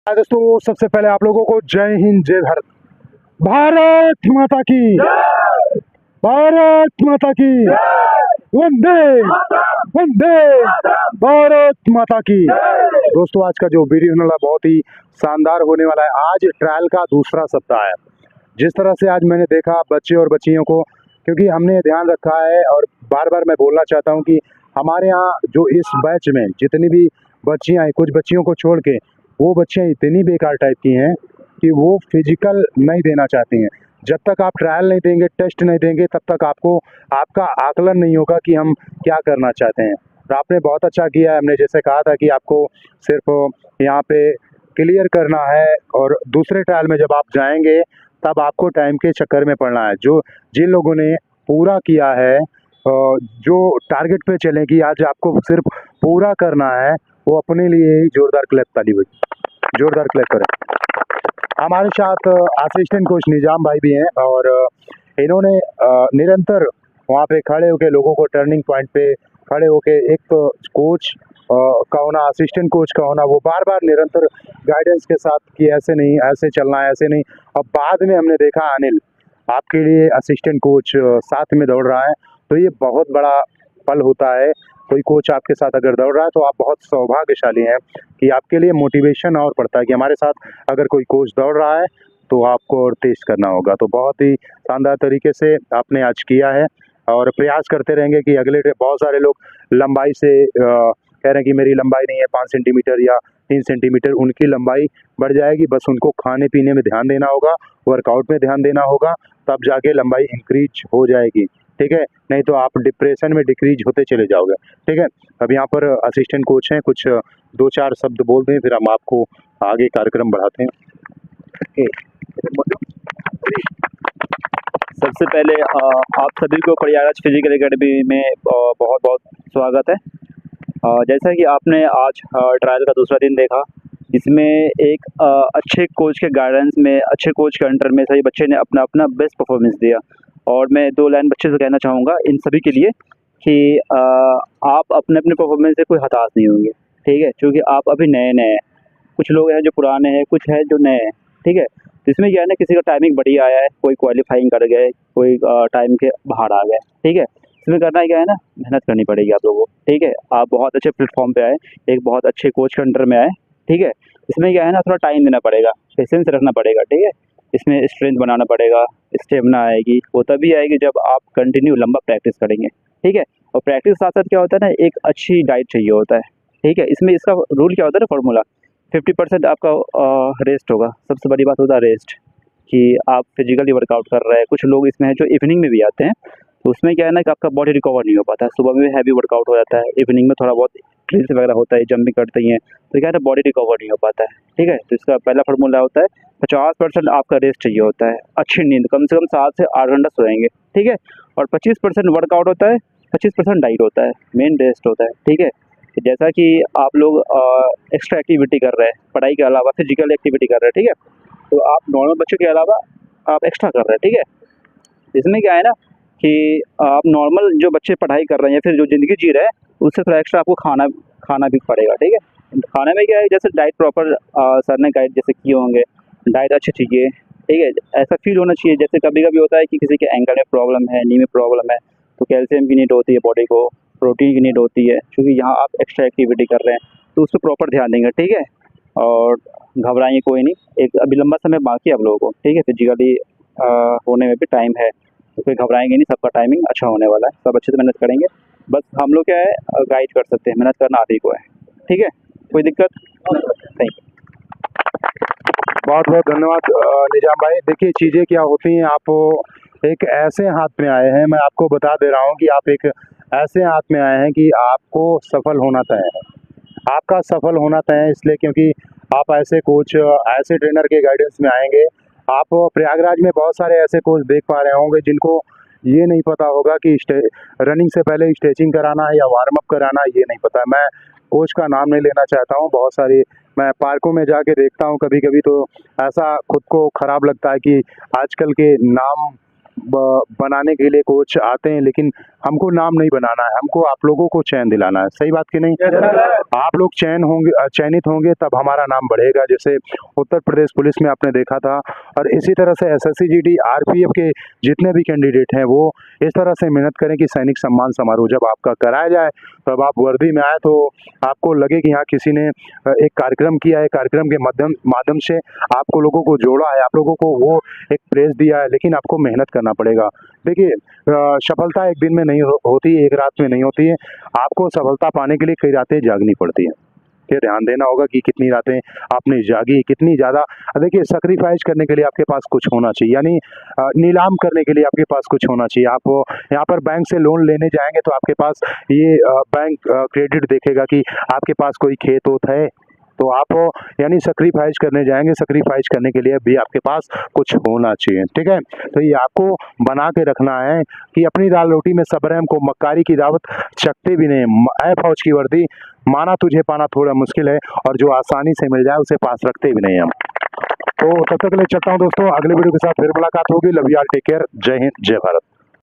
दोस्तों, सबसे पहले आप लोगों को जय हिंद, जय भारत। भारत माता की, भारत माता की, वंदे वंदे भारत माता की। दोस्तों, आज का जो वीडियो होने वाला बहुत ही शानदार होने वाला है। आज ट्रायल का दूसरा सप्ताह है। जिस तरह से आज मैंने देखा बच्चे और बच्चियों को, क्योंकि हमने ध्यान रखा है और बार बार मैं बोलना चाहता हूं कि हमारे यहाँ जो इस बैच में जितनी भी बच्चियां हैं, कुछ बच्चियों को छोड़ के वो बच्चियां इतनी बेकार टाइप की हैं कि वो फिजिकल नहीं देना चाहती हैं। जब तक आप ट्रायल नहीं देंगे, टेस्ट नहीं देंगे, तब तक आपको आपका आकलन नहीं होगा कि हम क्या करना चाहते हैं। और आपने बहुत अच्छा किया है। हमने जैसे कहा था कि आपको सिर्फ यहाँ पे क्लियर करना है और दूसरे ट्रायल में जब आप जाएंगे तब आपको टाइम के चक्कर में पड़ना है। जो जिन लोगों ने पूरा किया है, जो टारगेट पे चलें कि आज आपको सिर्फ पूरा करना है, वो अपने लिए ही जोरदार क्लैप, ताली बजी, जोरदार क्लैप करें। हमारे साथ असिस्टेंट कोच निजाम भाई भी हैं और इन्होंने निरंतर वहाँ पे खड़े होकर लोगों को टर्निंग पॉइंट पे खड़े होकर एक कोच का होना, असिस्टेंट कोच का होना, वो बार बार निरंतर गाइडेंस के साथ कि ऐसे नहीं, ऐसे चलना है, ऐसे नहीं। अब बाद में हमने देखा अनिल आपके लिए असिस्टेंट कोच साथ में दौड़ रहा है, तो ये बहुत बड़ा पल होता है। कोई कोच आपके साथ अगर दौड़ रहा है तो आप बहुत सौभाग्यशाली हैं कि आपके लिए मोटिवेशन और पड़ता है कि हमारे साथ अगर कोई कोच दौड़ रहा है तो आपको और तेज करना होगा। तो बहुत ही शानदार तरीके से आपने आज किया है और प्रयास करते रहेंगे कि अगले बहुत सारे लोग लंबाई से कह रहे हैं कि मेरी लंबाई नहीं है 5 सेंटीमीटर या 3 सेंटीमीटर, उनकी लंबाई बढ़ जाएगी। बस उनको खाने पीने में ध्यान देना होगा, वर्कआउट में ध्यान देना होगा, तब जाके लंबाई इंक्रीज हो जाएगी। ठीक है, नहीं तो आप डिप्रेशन में डिक्रीज होते चले जाओगे। ठीक है, अब यहाँ पर असिस्टेंट कोच हैं, कुछ 2-4 शब्द बोल दें, फिर हम आपको आगे कार्यक्रम बढ़ाते हैं। सबसे पहले आप सभी को प्रयागराज फिजिकल एकेडमी में बहुत बहुत स्वागत है। जैसा कि आपने आज ट्रायल का दूसरा दिन देखा, इसमें एक अच्छे कोच के गाइडेंस में, अच्छे कोच के अंडर में सभी बच्चे ने अपना अपना बेस्ट परफॉर्मेंस दिया। और मैं 2 लाइन बच्चे से कहना चाहूँगा इन सभी के लिए कि आप अपने अपने परफॉर्मेंस से कोई हताश नहीं होंगे, ठीक है, क्योंकि आप अभी नए नए हैं। कुछ लोग हैं जो पुराने हैं, कुछ हैं जो नए हैं, ठीक है। तो इसमें क्या है ना, किसी का टाइमिंग बढ़िया आया है, कोई क्वालिफाइंग कर गए, कोई टाइम के बाहर आ गए, ठीक है। इसमें करना क्या है ना, मेहनत करनी पड़ेगी आप लोगों को, ठीक है। आप बहुत अच्छे प्लेटफॉर्म पे आए, एक बहुत अच्छे कोच के अंडर में आए, ठीक है। इसमें क्या है ना, थोड़ा टाइम देना पड़ेगा, पेशेंस रखना पड़ेगा, ठीक है। इसमें स्ट्रेंथ बनाना पड़ेगा, स्टेमिना आएगी, वो तभी आएगी जब आप कंटिन्यू लंबा प्रैक्टिस करेंगे, ठीक है। और प्रैक्टिस के साथ साथ क्या होता है ना, एक अच्छी डाइट चाहिए होता है, ठीक है। इसमें इसका रूल क्या होता है ना, फॉर्मूला 50% आपका रेस्ट होगा। सबसे बड़ी बात होता है रेस्ट, कि आप फिजिकली वर्कआउट कर रहे हैं। कुछ लोग इसमें हैं जो इवनिंग में भी आते हैं, तो उसमें क्या है ना कि आपका बॉडी रिकवर नहीं हो पाता है। सुबह में हैवी वर्कआउट हो जाता है, इवनिंग में थोड़ा बहुत ड्रिल्स वगैरह होता है, जंपिंग करते ही हैं, तो क्या है ना, बॉडी रिकवर नहीं हो पाता है, ठीक है। तो इसका पहला फार्मूला होता है 50% आपका रेस्ट चाहिए होता है, अच्छी नींद, कम से कम 7 से 8 घंटा सोएंगे, ठीक है। और 25% वर्कआउट होता है, 25% डाइट होता है, मेन रेस्ट होता है, ठीक है। कि जैसा कि आप लोग एक्स्ट्रा एक्टिविटी कर रहे हैं, पढ़ाई के अलावा फिजिकल एक्टिविटी कर रहे हैं, ठीक है, तो आप नॉर्मल बच्चों के अलावा आप एक्स्ट्रा कर रहे हैं, ठीक है। इसमें क्या है ना कि आप नॉर्मल जो बच्चे पढ़ाई कर रहे हैं या फिर जो ज़िंदगी जी रहे हैं, उससे थोड़ा एक्स्ट्रा आपको खाना खाना भी पड़ेगा, ठीक है। खाने में क्या है, जैसे डाइट प्रॉपर सर ने गाइड जैसे किए होंगे, डाइट अच्छी चाहिए, ठीक है। ऐसा फील होना चाहिए, जैसे कभी कभी होता है कि किसी के एंकल में प्रॉब्लम है, नी में प्रॉब्लम है, तो कैल्शियम की नीड होती है बॉडी को, प्रोटीन की नीड होती है, क्योंकि यहाँ आप एक्स्ट्रा एक्टिविटी कर रहे हैं, तो उस पर प्रॉपर ध्यान देंगे, ठीक है। और घबराएंगे कोई नहीं, एक अभी लंबा समय बाकी है आप लोगों को, ठीक है। फिजिकली होने में भी टाइम है, तो कोई घबराएंगे नहीं, सबका टाइमिंग अच्छा होने वाला है, सब अच्छे से मेहनत करेंगे। बस हम लोग क्या है, गाइड कर सकते हैं, मेहनत करना आप ही को है, ठीक है। कोई दिक्कत? Thank you. बहुत बहुत धन्यवाद निजाम भाई। देखिए चीज़ें क्या होती हैं, आप एक ऐसे हाथ में आए हैं, मैं आपको बता दे रहा हूँ कि आप एक ऐसे हाथ में आए हैं कि आपको सफल होना तय है। आपका सफल होना तय है इसलिए क्योंकि आप ऐसे कोच, ऐसे ट्रेनर के गाइडेंस में आएंगे। आप प्रयागराज में बहुत सारे ऐसे कोच देख पा रहे होंगे जिनको ये नहीं पता होगा कि रनिंग से पहले स्ट्रेचिंग कराना है या वार्म अप कराना है, ये नहीं पता। मैं कोच का नाम नहीं लेना चाहता हूँ। बहुत सारी मैं पार्कों में जाके देखता हूँ कभी कभी, तो ऐसा खुद को खराब लगता है कि आजकल के नाम बनाने के लिए कोच आते हैं, लेकिन हमको नाम नहीं बनाना है, हमको आप लोगों को चयन दिलाना है। सही बात कि नहीं? आप लोग चयनित होंगे तब हमारा नाम बढ़ेगा। जैसे उत्तर प्रदेश पुलिस में आपने देखा था, और इसी तरह से एसएससी जीडी आरपीएफ के जितने भी कैंडिडेट हैं वो इस तरह से मेहनत करें कि सैनिक सम्मान समारोह जब आपका कराया जाए तब आप वर्दी में आए तो आपको लगे कि हाँ किसी ने एक कार्यक्रम किया है, कार्यक्रम के माध्यम से आपको लोगों को जोड़ा है, आप लोगों को वो एक प्रेस दिया है। लेकिन आपको मेहनत करना पड़ेगा। देखिए, सफलता एक दिन में नहीं होती है, एक रात में नहीं होती है। आपको सफलता पाने के लिए कई रातें जागनी पड़ती हैं। ये ध्यान देना होगा कि कितनी रातें आपने जागी, कितनी ज़्यादा। देखिए, सैक्रिफाइस करने के लिए आपके पास कुछ होना चाहिए, यानी नीलाम करने के लिए आपके पास कुछ होना चाहिए। आप यहाँ पर बैंक से लोन लेने जाएंगे तो आपके पास ये बैंक क्रेडिट देखेगा कि आपके पास कोई खेत वोत है, तो आप यानी सैक्रिफाइस करने जाएंगे। सैक्रिफाइस करने के लिए भी आपके पास कुछ होना चाहिए, ठीक है। तो ये आपको बना के रखना है कि अपनी दाल रोटी में सब्र है, हमको मक्कारी की दावत चखते भी नहीं। ऐ फौज की वर्दी, माना तुझे पाना थोड़ा मुश्किल है, और जो आसानी से मिल जाए उसे पास रखते भी नहीं हम। तो तब तक के लिए चलता हूँ दोस्तों, अगले वीडियो के साथ फिर मुलाकात होगी। Love you all, take care, जय हिंद, जय भारत।